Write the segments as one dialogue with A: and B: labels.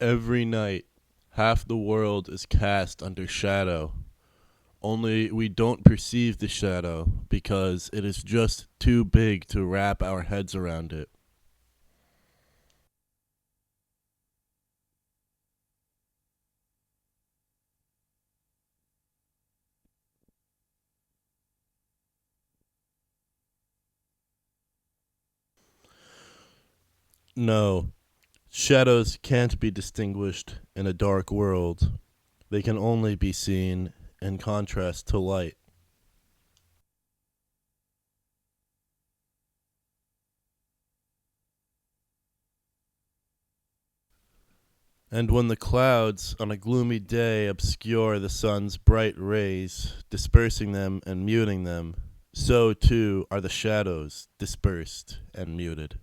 A: Every night, half the world is cast under shadow. Only we don't perceive the shadow because it is just too big to wrap our heads around it. No, shadows can't be distinguished in a dark world. They can only be seen in contrast to light. And when the clouds on a gloomy day obscure the sun's bright rays, dispersing them and muting them, so too are the shadows dispersed and muted.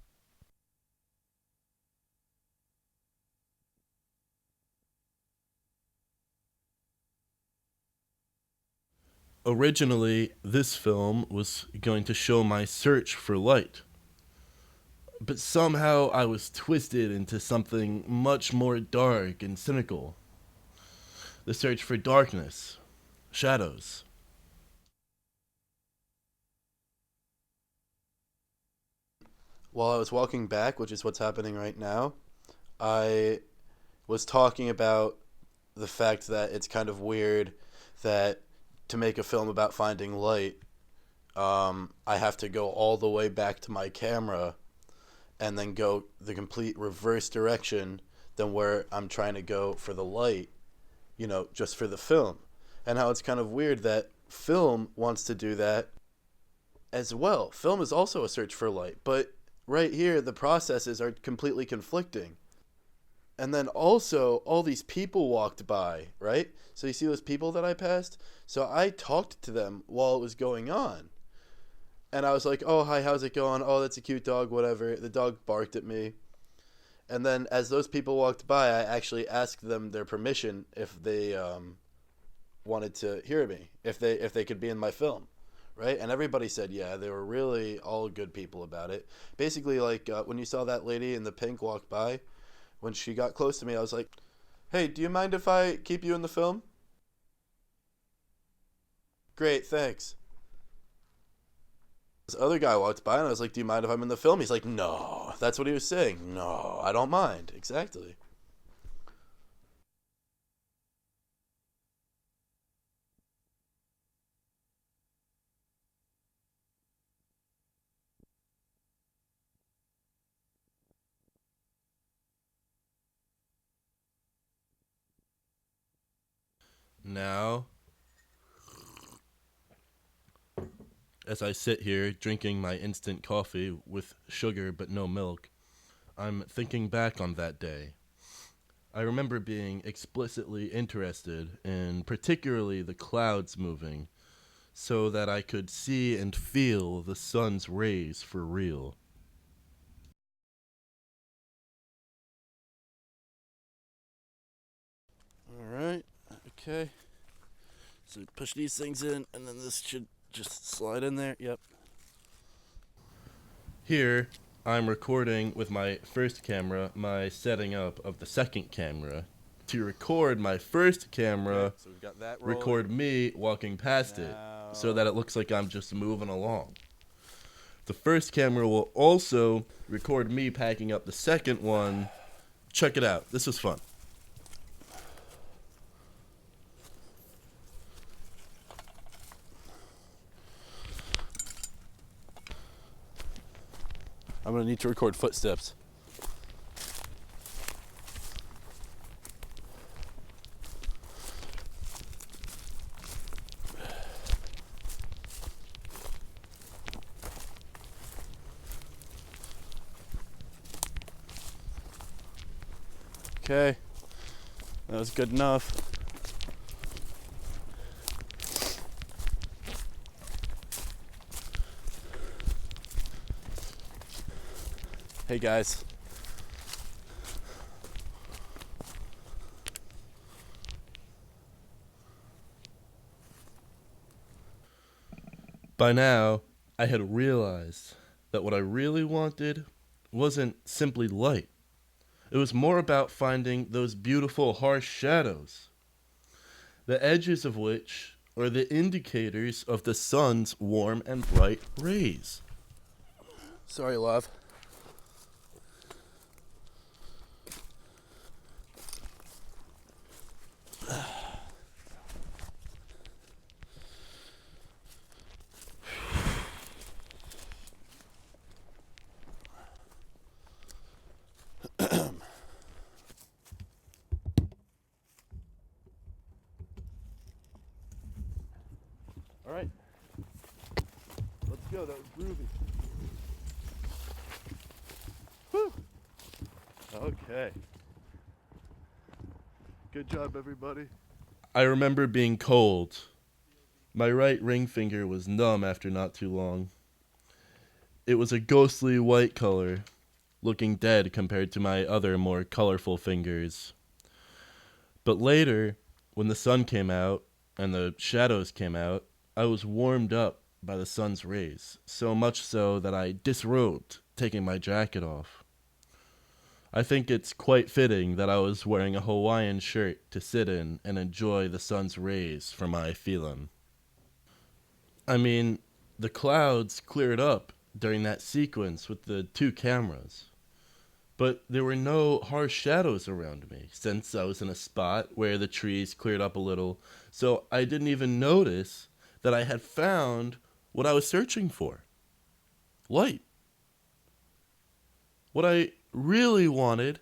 A: Originally, this film was going to show my search for light, but somehow I was twisted into something much more dark and cynical: the search for darkness, shadows.
B: While I was walking back, which is what's happening right now, I was talking about the fact that it's kind of weird that to make a film about finding light, I have to go all the way back to my camera and then go the complete reverse direction than where I'm trying to go for the light, just for the film. And how it's kind of weird that film wants to do that as well. Film is also a search for light, but right here the processes are completely conflicting. And then also all these people walked by, right? So you see those people that I passed? So I talked to them while it was going on. And I was like, "Oh, hi, how's it going? Oh, that's a cute dog, whatever." The dog barked at me. And then as those people walked by, I actually asked them their permission if they wanted to hear me, if they could be in my film, right? And everybody said yeah. They were really all good people about it. Basically, like when you saw that lady in the pink walk by, when she got close to me, I was like, "Hey, do you mind if I keep you in the film?" "Great, thanks." This other guy walked by and I was like, "Do you mind if I'm in the film?" He's like, "No." That's what he was saying. "No, I don't mind." Exactly.
A: Now, as I sit here drinking my instant coffee with sugar but no milk, I'm thinking back on that day. I remember being explicitly interested in particularly the clouds moving so that I could see and feel the sun's rays for real.
B: All right. Okay. So push these things in, and then this should just slide in there. Yep.
A: Here, I'm recording with my first camera, my setting up of the second camera. To record my first
B: Okay.
A: camera,
B: So we've got that
A: record
B: rolling.
A: me walking past it so that it looks like I'm just moving along. The first camera will also record me packing up the second one. Check it out. This is fun.
B: I'm gonna need to record footsteps. Okay. That was good enough. Hey guys.
A: By now, I had realized that what I really wanted wasn't simply light, It was more about finding those beautiful harsh shadows, the edges of which are the indicators of the sun's warm and bright rays.
B: Sorry, love.
A: All right, let's go. That was groovy. Whew. Okay. Good job, everybody. I remember being cold. My right ring finger was numb after not too long. It was a ghostly white color, looking dead compared to my other more colorful fingers. But later, when the sun came out and the shadows came out, I was warmed up by the sun's rays, so much so that I disrobed, taking my jacket off. I think it's quite fitting that I was wearing a Hawaiian shirt to sit in and enjoy the sun's rays for my feeling. I mean, the clouds cleared up during that sequence with the two cameras, but there were no harsh shadows around me since I was in a spot where the trees cleared up a little, so I didn't even notice that I had found what I was searching for. Light. What I really wanted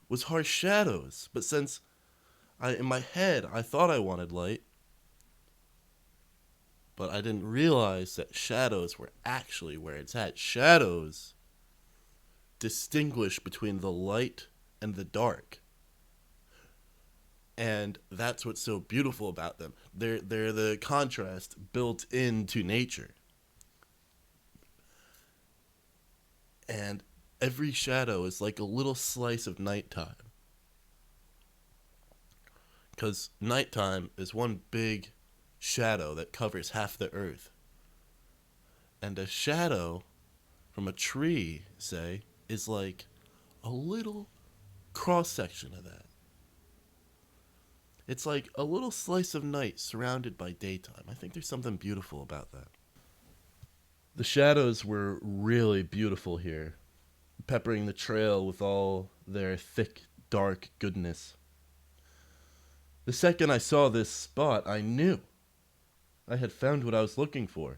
A: was harsh shadows, but since in my head I thought I wanted light, but I didn't realize that shadows were actually where it's at. Shadows distinguish between the light and the dark. And that's what's so beautiful about them. They're the contrast built into nature. And every shadow is like a little slice of nighttime. Because nighttime is one big shadow that covers half the earth. And a shadow from a tree, say, is like a little cross-section of that. It's like a little slice of night surrounded by daytime. I think there's something beautiful about that. The shadows were really beautiful here, peppering the trail with all their thick, dark goodness. The second I saw this spot, I knew I had found what I was looking for.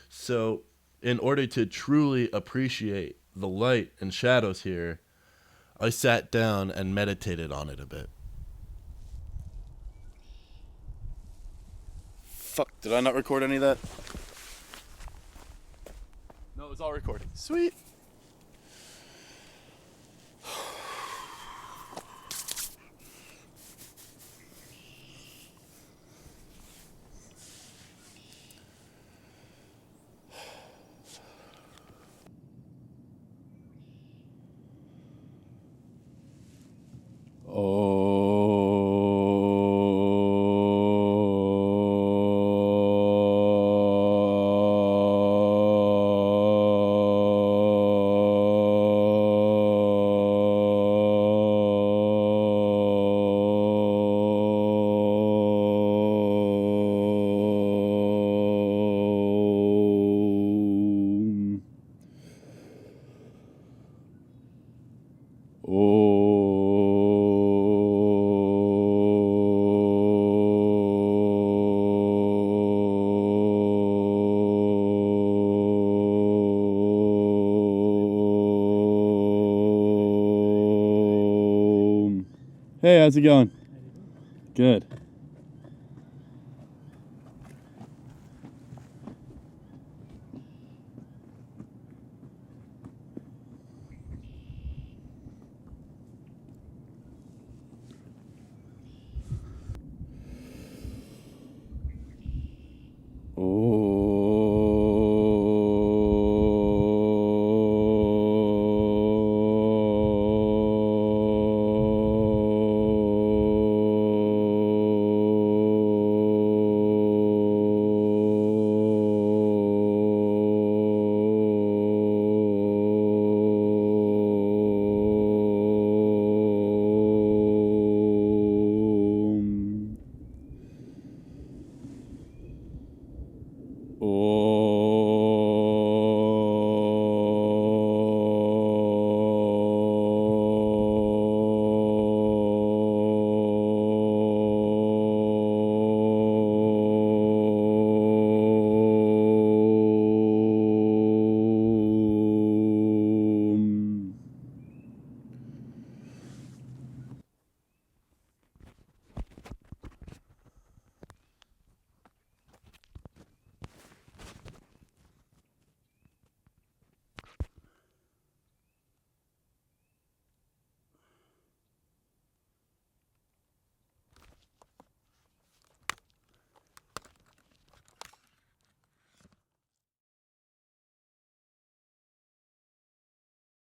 A: So, in order to truly appreciate the light and shadows here, I sat down and meditated on it a bit.
B: Fuck, did I not record any of that?
A: No, it was all recording.
B: Sweet. Hey, how's it going? Good.